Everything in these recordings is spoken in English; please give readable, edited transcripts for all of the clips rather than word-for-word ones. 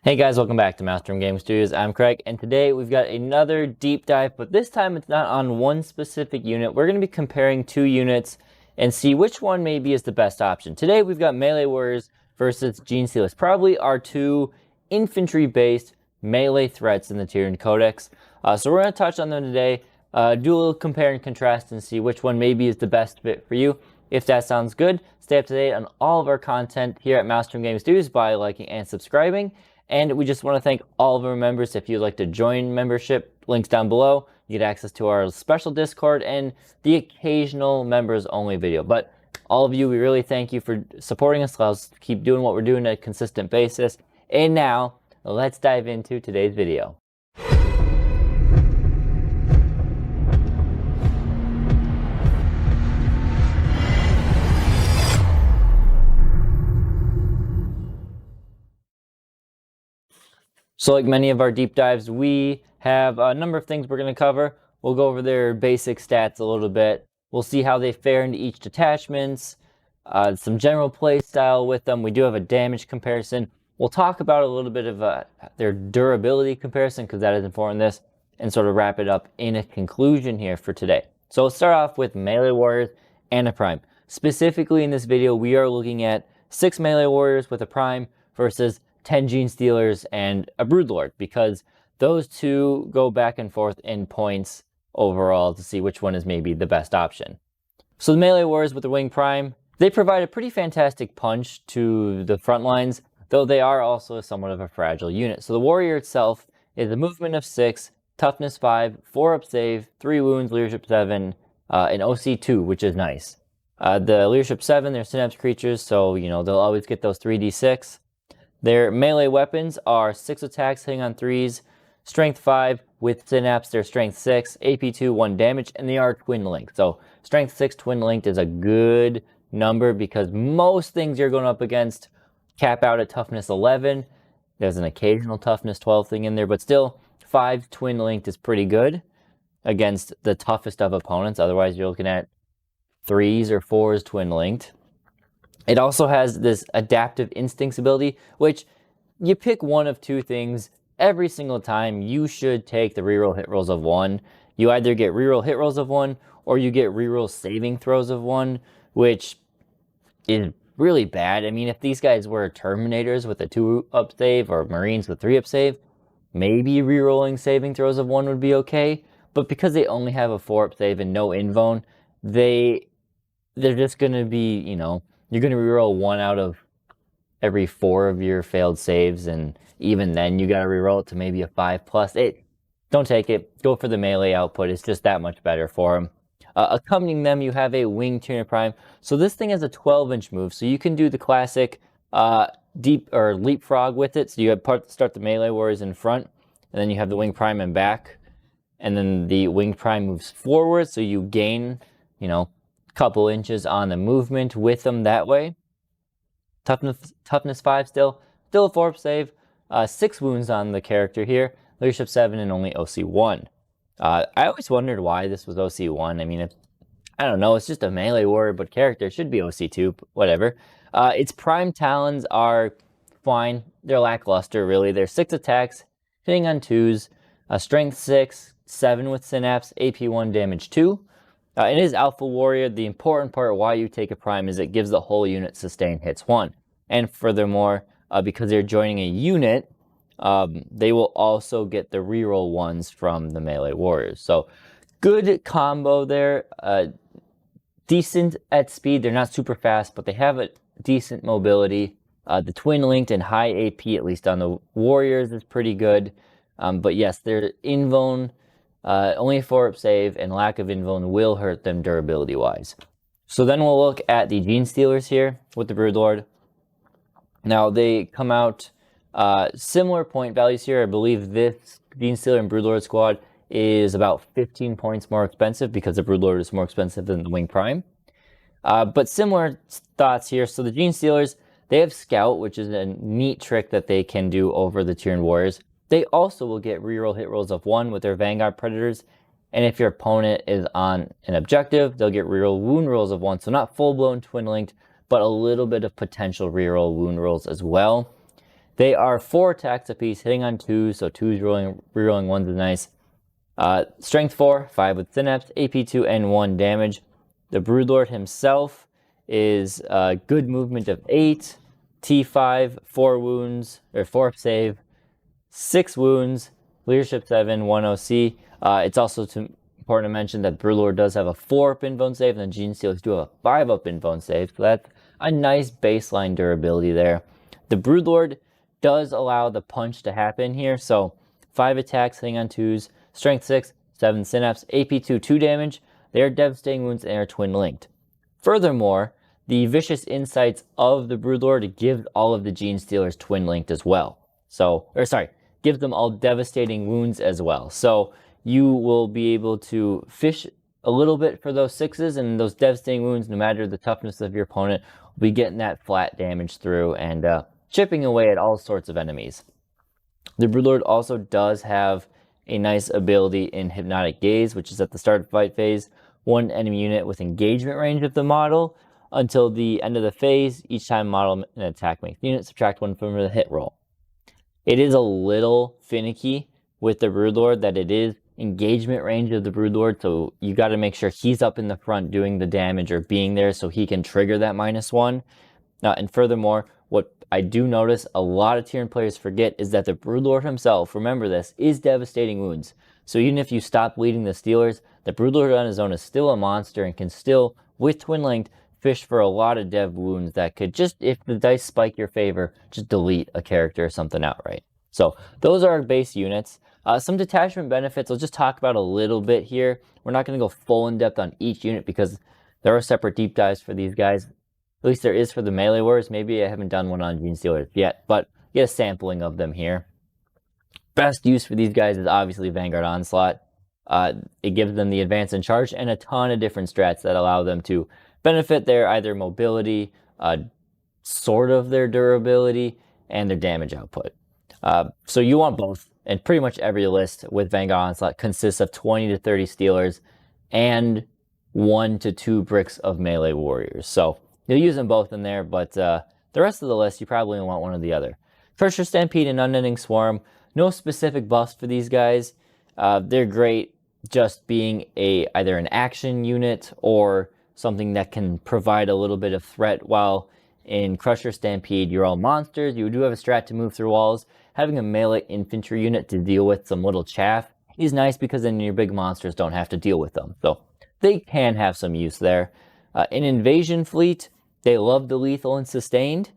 Hey guys, welcome back to Master Game Studios. I'm Craig, and today we've got another deep dive, but this time it's not on one specific unit. We're going to be comparing two units and see which one maybe is the best option. Today we've got Melee Warriors versus Genestealers, probably our two infantry-based melee threats in the Tyranid Codex. So we're going to touch on them today, do a little compare and contrast and see which one maybe is the best fit for you. If that sounds good, stay up to date on all of our content here at Master Game Studios by liking and subscribing. And we just want to thank all of our members. If you'd like to join membership, links down below. You get access to our special Discord and the occasional members only video. But all of you, we really thank you for supporting us. Allow us to keep doing what we're doing on a consistent basis. And now, let's dive into today's video. So like many of our deep dives, we have a number of things we're going to cover. We'll go over their basic stats a little bit. We'll see how they fare into each detachments, some general play style with them. We do have a damage comparison. We'll talk about a little bit of their durability comparison because that is important in this, and sort of wrap it up in a conclusion here for today. So let's start off with Melee Warriors and a Prime. Specifically in this video, we are looking at 6 Melee Warriors with a Prime versus 10 Genestealers and a Broodlord, because those two go back and forth in points overall to see which one is maybe the best option. So the Melee Warriors with the Wing Prime, they provide a pretty fantastic punch to the front lines, though they are also somewhat of a fragile unit. So the Warrior itself is a movement of 6, toughness 5, 4 up save, 3 wounds, leadership 7, and OC 2, which is nice. The leadership 7, they're synapse creatures, so they'll always get those 3d6. Their melee weapons are 6 attacks hitting on 3s, strength 5 with synapse, they're strength 6, AP 2, 1 damage, and they are twin linked. So strength 6 twin linked is a good number because most things you're going up against cap out at toughness 11. There's an occasional toughness 12 thing in there, but still 5 twin linked is pretty good against the toughest of opponents. Otherwise you're looking at 3s or 4s twin linked. It also has this adaptive instincts ability, which you pick one of two things every single time. You should take the reroll hit rolls of 1. You either get reroll hit rolls of 1 or you get reroll saving throws of 1, which is really bad. I mean, if these guys were Terminators with a 2 up save or Marines with 3 up save, maybe rerolling saving throws of 1 would be okay. But because they only have a 4 up save and no invuln, they're just going to be, you're going to reroll 1 out of every 4 of your failed saves, and even then you got to reroll it to maybe a 5+. Don't take it. Go for the melee output. It's just that much better for them. Accompanying them, you have a Winged Tyranid Prime. So this thing has a 12-inch move, so you can do the classic deep or leapfrog with it. So you start the Melee Warriors in front, and then you have the Winged Prime in back, and then the Winged Prime moves forward, so you gain, couple inches on the movement with them that way. Toughness 5 still a 4 up save, 6 wounds on the character here, leadership 7 and only OC 1. I always wondered why this was OC 1. I mean, I don't know, it's just a melee warrior, but character should be OC 2, whatever. Its prime talons are fine. They're lackluster, really. They're 6 attacks, hitting on 2s, strength 6, 7 with synapse, AP 1, damage 2. It is Alpha Warrior. The important part why you take a Prime is it gives the whole unit sustain hits 1. And furthermore, because they're joining a unit, they will also get the reroll 1s from the Melee Warriors. So good combo there. Decent at speed. They're not super fast, but they have a decent mobility. The twin linked and high AP, at least on the Warriors, is pretty good. But yes, their invuln, only a 4 up save and lack of invuln will hurt them durability wise. So then we'll look at the Genestealers here with the Broodlord. Now they come out similar point values here. I believe this Genestealer and Broodlord squad is about 15 points more expensive because the Broodlord is more expensive than the Wing Prime. But similar thoughts here. So the Genestealers, they have Scout, which is a neat trick that they can do over the Tyranid Warriors. They also will get reroll hit rolls of 1 with their Vanguard Predators. And if your opponent is on an objective, they'll get reroll wound rolls of 1. So not full-blown twin linked, but a little bit of potential reroll wound rolls as well. They are 4 attacks apiece, hitting on 2s, so 2s rerolling 1s is nice. Strength 4, 5 with Synapse, AP 2, and 1 damage. The Broodlord himself is good movement of 8, T5, 4 wounds, or 4 save, 6 wounds, leadership 7, 1 OC. It's also important to mention that Broodlord does have a 4-up invuln save, and the Genestealers do have a 5-up invuln save, so that's a nice baseline durability there. The Broodlord does allow the punch to happen here, so 5 attacks hitting on 2s, strength 6, 7 synapse, AP 2, 2 damage. They are devastating wounds and are twin linked. Furthermore, the vicious insights of the Broodlord gives all of the Genestealers twin linked as well. Gives them all devastating wounds as well. So you will be able to fish a little bit for those 6s, and those devastating wounds, no matter the toughness of your opponent, will be getting that flat damage through and chipping away at all sorts of enemies. The Broodlord also does have a nice ability in Hypnotic Gaze, which is at the start of fight phase. 1 enemy unit with engagement range of the model until the end of the phase. Each time model an attack makes the unit, subtract 1 from the hit roll. It is a little finicky with the Broodlord that it is engagement range of the Broodlord, so you got to make sure he's up in the front doing the damage or being there so he can trigger that -1. And furthermore, what I do notice a lot of Tyranid players forget is that the Broodlord himself, remember this, is devastating wounds. So even if you stop bleeding the Stealers, the Broodlord on his own is still a monster and can still, with Twin Linked, fish for a lot of dev wounds that could just, if the dice spike your favor, just delete a character or something outright. So those are our base units. Some detachment benefits I'll just talk about a little bit here. We're not going to go full in depth on each unit because there are separate deep dives for these guys. At least there is for the Melee Warriors. Maybe I haven't done one on Genestealers yet, but get a sampling of them here. Best use for these guys is obviously Vanguard Onslaught. It gives them the advance and charge and a ton of different strats that allow them to benefit their either mobility, sort of their durability, and their damage output. So you want both, and pretty much every list with Vanguard Onslaught consists of 20 to 30 Stealers and 1 to 2 bricks of Melee Warriors. So you'll use them both in there, but the rest of the list, you probably want one or the other. Crusher Stampede and Unending Swarm, no specific buffs for these guys. They're great just being either an action unit or something that can provide a little bit of threat, while in Crusher Stampede, you're all monsters. You do have a strat to move through walls. Having a melee infantry unit to deal with some little chaff is nice because then your big monsters don't have to deal with them. So they can have some use there. In Invasion Fleet, they love the lethal and sustained,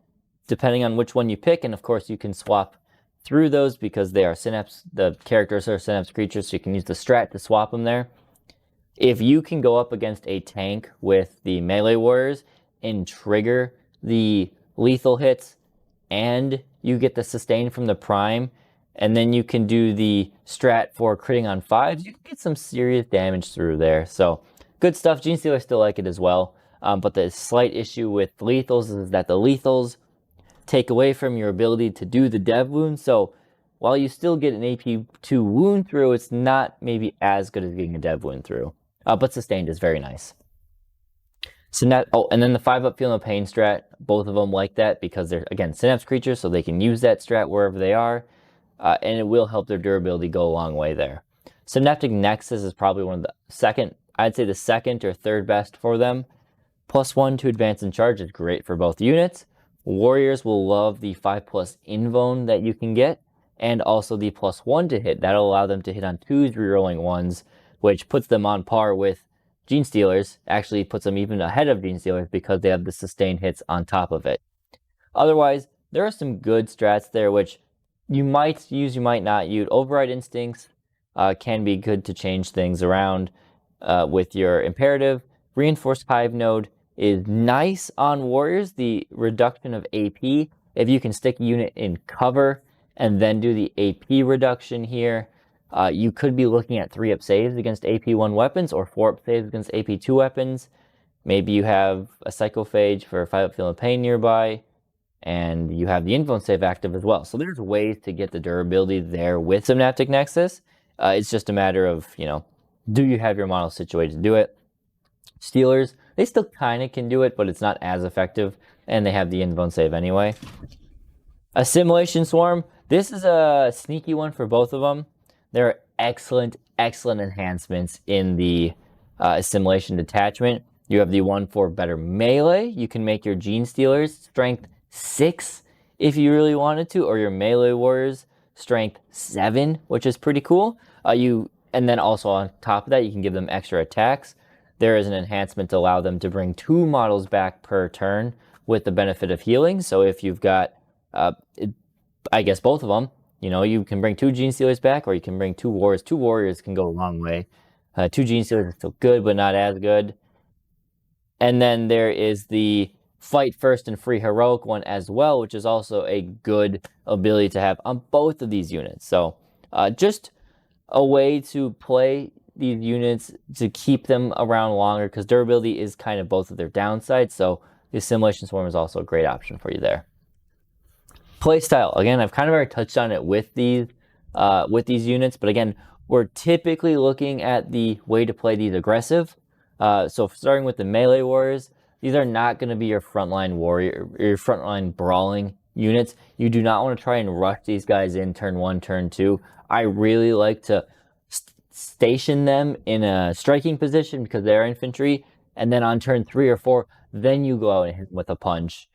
depending on which one you pick. And of course, you can swap through those because they are synapse. The characters are synapse creatures, so you can use the strat to swap them there. If you can go up against a tank with the Melee Warriors and trigger the lethal hits, and you get the sustain from the prime, and then you can do the strat for critting on 5s, you can get some serious damage through there. So good stuff. Genestealers still like it as well. But the slight issue with lethals is that the lethals take away from your ability to do the dev wound. So while you still get an AP2 wound through, it's not maybe as good as getting a dev wound through. But sustained is very nice. And then the 5-up Feel No Pain strat, both of them like that because they're, again, synapse creatures, so they can use that strat wherever they are, and it will help their durability go a long way there. Synaptic Nexus is probably one of the I'd say the second or third best for them. +1 to advance and charge is great for both units. Warriors will love the 5+ invuln that you can get, and also the +1 to hit. That'll allow them to hit on 2s, rerolling 1s, which puts them on par with Genestealers. Actually puts them even ahead of Genestealers because they have the sustained hits on top of it. Otherwise, there are some good strats there which you might use, you might not use. Override Instincts can be good to change things around with your imperative. Reinforced Hive Node is nice on Warriors, the reduction of AP. If you can stick a unit in cover and then do the AP reduction here, you could be looking at 3-up saves against AP1 weapons or 4-up saves against AP2 weapons. Maybe you have a Psychophage for a 5-up Feel No Pain nearby, and you have the invuln save active as well. So there's ways to get the durability there with Synaptic Nexus. It's just a matter of, do you have your model situated to do it? Stealers, they still kind of can do it, but it's not as effective, and they have the invuln save anyway. Assimilation Swarm, this is a sneaky one for both of them. There are excellent enhancements in the Assimilation Detachment. You have the one for better melee. You can make your Genestealers strength 6 if you really wanted to, or your Melee Warriors strength 7, which is pretty cool. And then also on top of that, you can give them extra attacks. There is an enhancement to allow them to bring 2 models back per turn with the benefit of healing. So if you've got, I guess both of them, you know, you can bring 2 Genestealers back, or you can bring 2 Warriors. 2 Warriors can go a long way. 2 Genestealers are still good, but not as good. And then there is the Fight First and Free Heroic one as well, which is also a good ability to have on both of these units. So just a way to play these units to keep them around longer, because durability is kind of both of their downsides. So the Assimilation Swarm is also a great option for you there. Playstyle, again, I've kind of already touched on it with these units, but again, we're typically looking at the way to play these aggressive. So starting with the Melee Warriors, these are not going to be your frontline warrior, your frontline brawling units. You do not want to try and rush these guys in turn 1, turn 2. I really like to station them in a striking position because they're infantry, and then on turn 3 or 4, then you go out and hit them with a punch.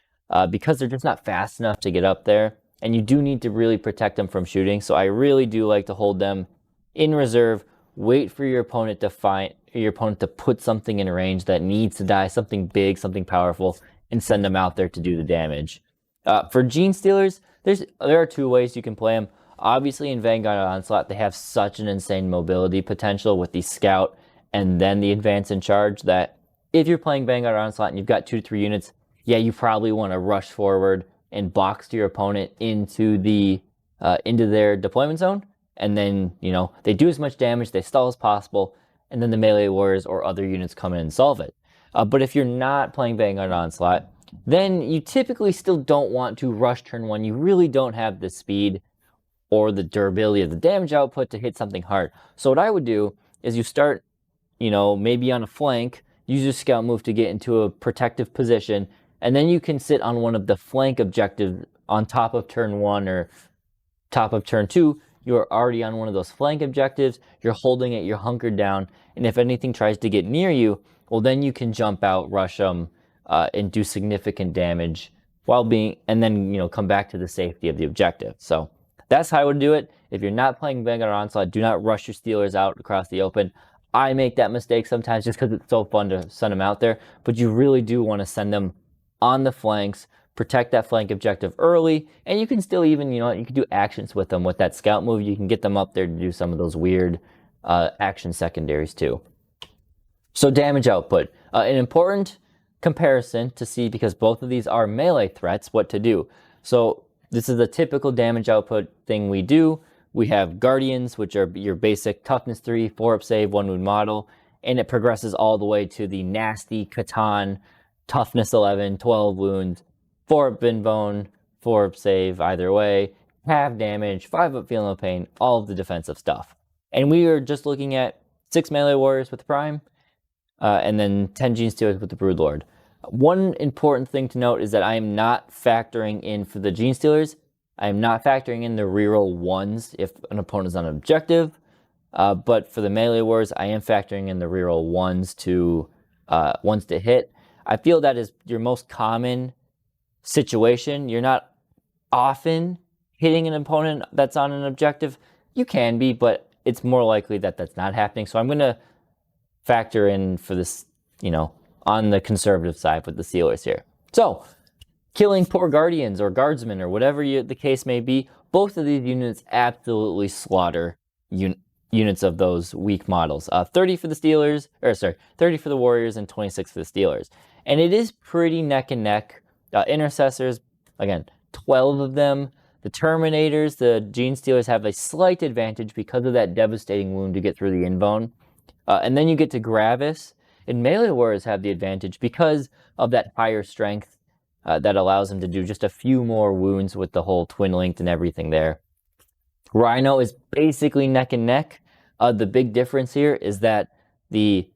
Because they're just not fast enough to get up there, and you do need to really protect them from shooting. So I really do like to hold them in reserve, wait for your opponent to put something in range that needs to die, something big, something powerful, and send them out there to do the damage. For Genestealers, there are 2 ways you can play them. Obviously, in Vanguard Onslaught, they have such an insane mobility potential with the Scout and then the Advance and Charge that if you're playing Vanguard Onslaught and you've got 2 to 3 units, yeah, you probably want to rush forward and box your opponent into their deployment zone, and then, you know, they do as much damage, they stall as possible, and then the Melee Warriors or other units come in and solve it. But if you're not playing Vanguard Onslaught, then you typically still don't want to rush turn 1. You really don't have the speed or the durability of the damage output to hit something hard. So what I would do is you start, you know, maybe on a flank, use your scout move to get into a protective position, and then you can sit on one of the flank objectives on top of turn 1 or top of turn 2. You're already on one of those flank objectives. You're holding it. You're hunkered down. And if anything tries to get near you, well, then you can jump out, rush them, and do significant damage and then, you know, come back to the safety of the objective. So that's how I would do it. If you're not playing Vanguard Onslaught, do not rush your Steelers out across the open. I make that mistake sometimes just because it's so fun to send them out there. But you really do want to send them on the flanks, protect that flank objective early, and you can still even, you know, you can do actions with them with that scout move. You can get them up there to do some of those weird action secondaries too. So damage output, an important comparison to see, because both of these are melee threats, what to do. So this is a typical damage output thing we do. We have Guardians, which are your basic toughness 3, 4-up save, 1 wound model, and it progresses all the way to the nasty Catan, toughness 11, 12 wounds, 4-up bin bone, 4-up save, either way, half damage, 5-up feel no pain, all of the defensive stuff. And we are just looking at 6 melee warriors with Prime, and then 10 Genestealers with the Broodlord. One important thing to note is that I am not factoring in, for the Genestealers, I am not factoring in the reroll 1s if an opponent is on an objective, but for the melee warriors, I am factoring in the reroll 1s to hit. I feel that is your most common situation. You're not often hitting an opponent that's on an objective. You can be, but it's more likely that that's not happening. So I'm going to factor in for this, you know, on the conservative side with the Sealers here. So killing poor Guardians or Guardsmen or whatever the case may be, both of these units absolutely slaughter units of those weak models. 30 for the Steelers, 30 for the Warriors and 26 for the Steelers. And it is pretty neck and neck. Intercessors, again, 12 of them. The Terminators, the Genestealers have a slight advantage because of that devastating wound to get through the invone. And then you get to Gravis, and Melee Warriors have the advantage because of that higher strength that allows them to do just a few more wounds with the whole twin linked and everything there. Rhino is basically neck and neck. The big difference here is that the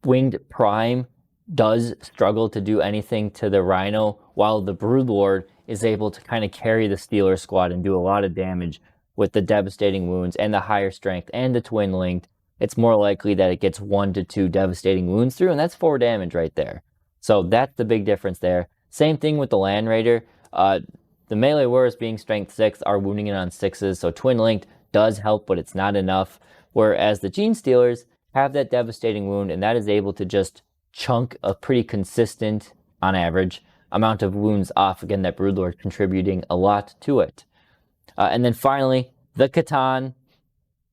Winged Prime does struggle to do anything to the Rhino, while the Broodlord is able to kind of carry the Stealer squad and do a lot of damage with the devastating wounds and the higher strength and the twin linked, it's more likely that it gets 1 to 2 devastating wounds through, and that's 4 damage right there. So that's the big difference there. Same thing with the Land Raider. The Melee Warriors being strength 6 are wounding it on 6s, so twin linked does help, but it's not enough. Whereas the Genestealers have that devastating wound, and that is able to just chunk a pretty consistent, on average, amount of wounds off. Again, that Broodlord contributing a lot to it. And then finally, the Catan.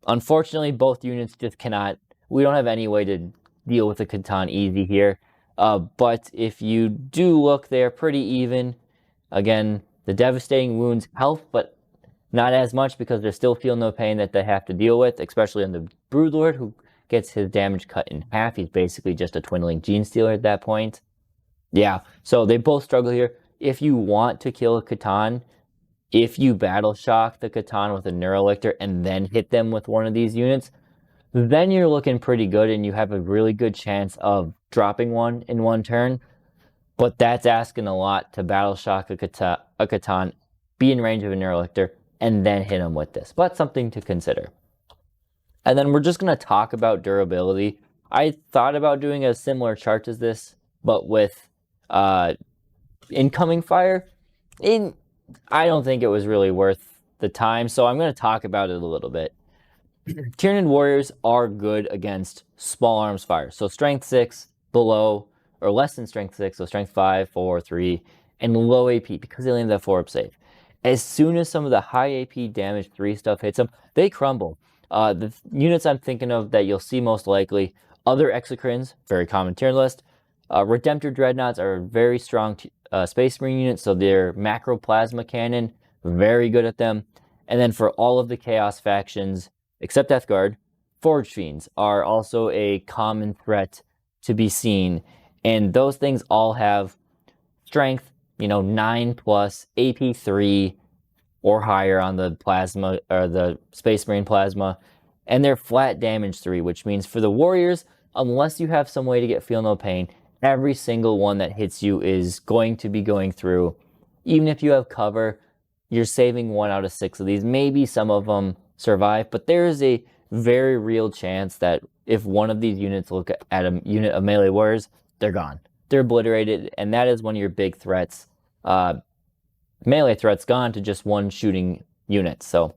Unfortunately, both units just cannot. We don't have any way to deal with the Catan easy here. But if you do look, they're pretty even. Again, the devastating wounds help, but not as much because they still feel no pain that they have to deal with, especially on the Broodlord, who gets his damage cut in half. He's basically just a twin-link Genestealer at that point. Yeah, so they both struggle here. If you want to kill a Catan, if you battle shock the Catan with a Neurolictor and then hit them with one of these units, then you're looking pretty good and you have a really good chance of dropping one in one turn. But that's asking a lot to battle shock a Catan, be in range of a Neurolictor, and then hit them with this. But something to consider. And then we're just going to talk about durability. I thought about doing a similar chart as this, but with incoming fire. I don't think it was really worth the time, so I'm going to talk about it a little bit. Tyranid warriors are good against small arms fire, so strength 6 below or less than strength 6, so strength 5, 4, 3, and low AP because they land that 4-up save. As soon as some of the high AP damage 3 stuff hits them, they crumble. The units I'm thinking of that you'll see most likely, other Exocrines, very common tier list. Redemptor Dreadnoughts are very strong Space Marine units, so they're macro plasma cannon, very good at them. And then for all of the Chaos factions, except Death Guard, Forge Fiends are also a common threat to be seen. And those things all have strength, 9 plus, AP 3 or higher on the plasma or the Space Marine plasma. And they're flat damage 3, which means for the warriors, unless you have some way to get feel no pain, every single one that hits you is going to be going through. Even if you have cover, you're saving 1 out of 6 of these. Maybe some of them survive, but there is a very real chance that if one of these units look at a unit of melee warriors, they're gone. They're obliterated, and that is one of your big threats. Melee threats gone to just one shooting unit. So,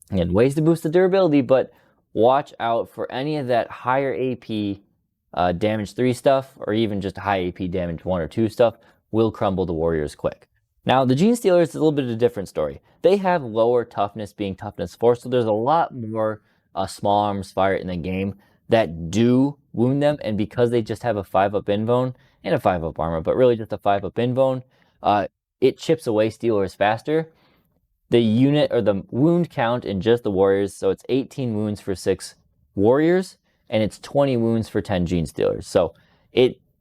again, ways to boost the durability, but watch out for any of that higher AP damage 3 stuff, or even just high AP damage 1 or 2 stuff, will crumble the warriors quick. Now, the Genestealers is a little bit of a different story. They have lower toughness, being toughness 4, so there's a lot more small arms fire in the game that do wound them, and because they just have a 5-up invuln and a 5-up armor, but really just a 5-up invuln, it chips away Stealers faster. The unit or the wound count in just the warriors, so it's 18 wounds for 6 warriors, and it's 20 wounds for 10 Genestealers. So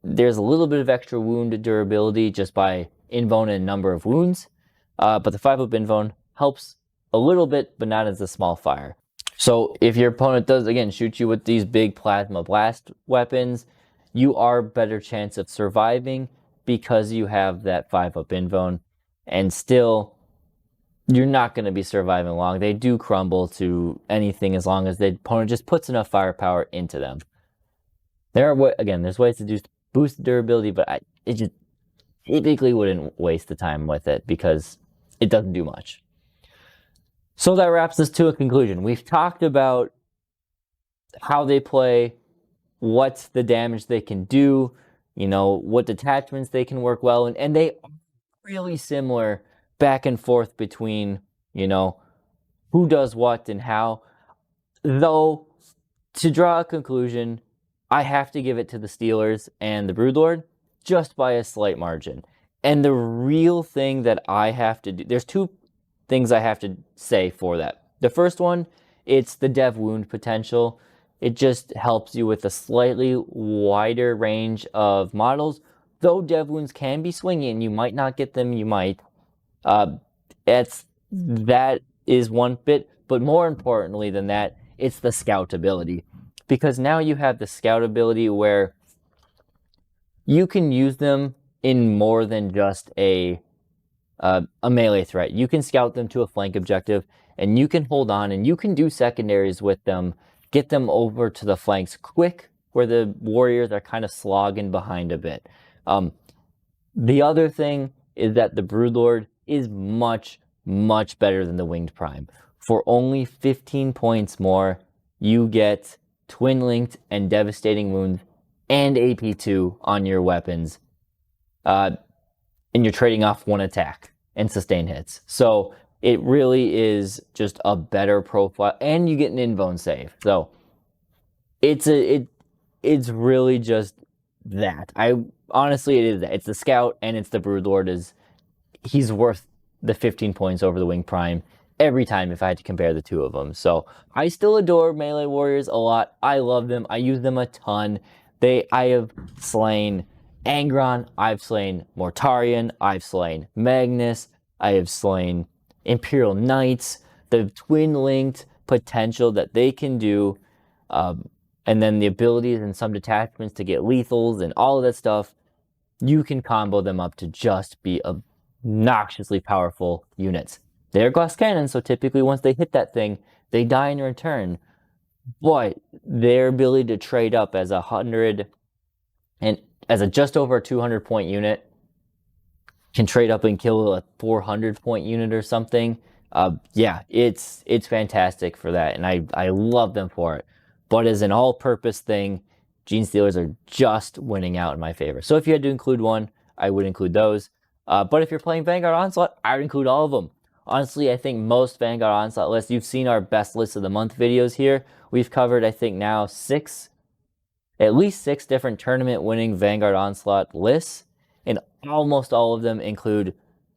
there's a little bit of extra wound durability just by invuln and number of wounds, but the 5-up invuln helps a little bit, but not as a small fire. So if your opponent does, again, shoot you with these big plasma blast weapons, you are better chance of surviving because you have that 5-up invuln, and still, you're not going to be surviving long. They do crumble to anything as long as the opponent just puts enough firepower into them. There's ways to boost the durability, but I just typically wouldn't waste the time with it because it doesn't do much. So that wraps us to a conclusion. We've talked about how they play, what's the damage they can do, what detachments they can work well in, and they are really similar back and forth between, who does what and how. Though, to draw a conclusion, I have to give it to the Stealers and the Broodlord just by a slight margin. And the real thing that I have to do, there's 2 things I have to say for that. The first one, it's the dev wound potential. It just helps you with a slightly wider range of models. Though dev wounds can be swingy and you might not get them, you might. That is one bit, but more importantly than that, it's the scout ability. Because now you have the scout ability where you can use them in more than just a a melee threat. You can scout them to a flank objective, and you can hold on, and you can do secondaries with them, get them over to the flanks quick, where the warriors are kind of slogging behind a bit. The other thing is that the Broodlord is much, much better than the Winged Prime. For only 15 points more, you get Twin Linked and Devastating Wounds and AP2 on your weapons. And you're trading off one attack and sustain hits. So it really is just a better profile, and you get an invuln save. So it's really just that. Honestly, it is that. It's the Scout and it's the Broodlord. He's worth the 15 points over the Wing Prime every time if I had to compare the two of them. So I still adore Melee Warriors a lot. I love them. I use them a ton. I have slain Angron, I've slain Mortarion, I've slain Magnus, I have slain Imperial Knights. The twin-linked potential that they can do, and then the abilities and some detachments to get lethals and all of that stuff, you can combo them up to just be obnoxiously powerful units. They're glass cannons, so typically once they hit that thing, they die in return. But their ability to trade up as 100 and as a just over 200 point unit can trade up and kill a 400 point unit or something. Yeah, it's fantastic for that, and I love them for it. But as an all-purpose thing, Genestealers are just winning out in my favor. So if you had to include one, I would include those. But if you're playing Vanguard Onslaught, I would include all of them. Honestly, I think most Vanguard Onslaught lists, you've seen our best list of the month videos here. We've covered, I think now, at least six different tournament-winning Vanguard Onslaught lists, and almost all of them include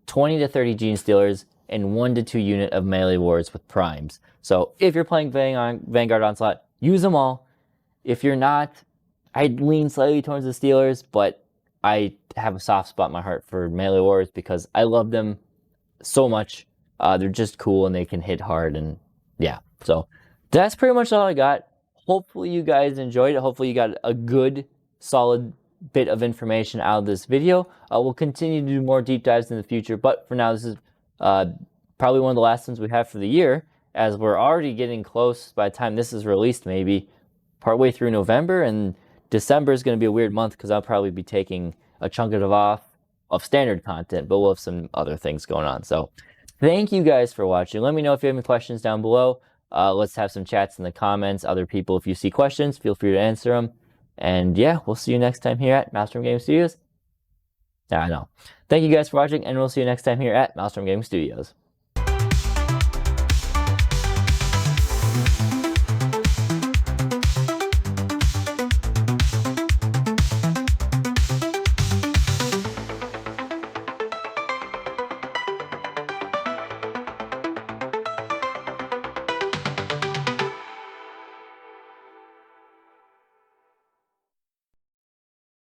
20 to 30 Genestealers and 1 to 2 unit of Melee Warriors with primes. So if you're playing Vanguard Onslaught, use them all. If you're not, I'd lean slightly towards the Steelers, but I have a soft spot in my heart for Melee Warriors because I love them so much. They're just cool and they can hit hard, and yeah. So that's pretty much all I got. Hopefully you guys enjoyed it. Hopefully you got a good, solid bit of information out of this video. We'll continue to do more deep dives in the future, but for now, this is probably one of the last ones we have for the year, as we're already getting close by the time this is released, maybe partway through November, and December is going to be a weird month because I'll probably be taking a chunk of off of standard content, but we'll have some other things going on. So thank you guys for watching. Let me know if you have any questions down below. Let's have some chats in the comments. Other people, if you see questions, feel free to answer them. And yeah, we'll see you next time here at Maelstrom Gaming Studios. I know. Thank you guys for watching, and we'll see you next time here at Maelstrom Gaming Studios.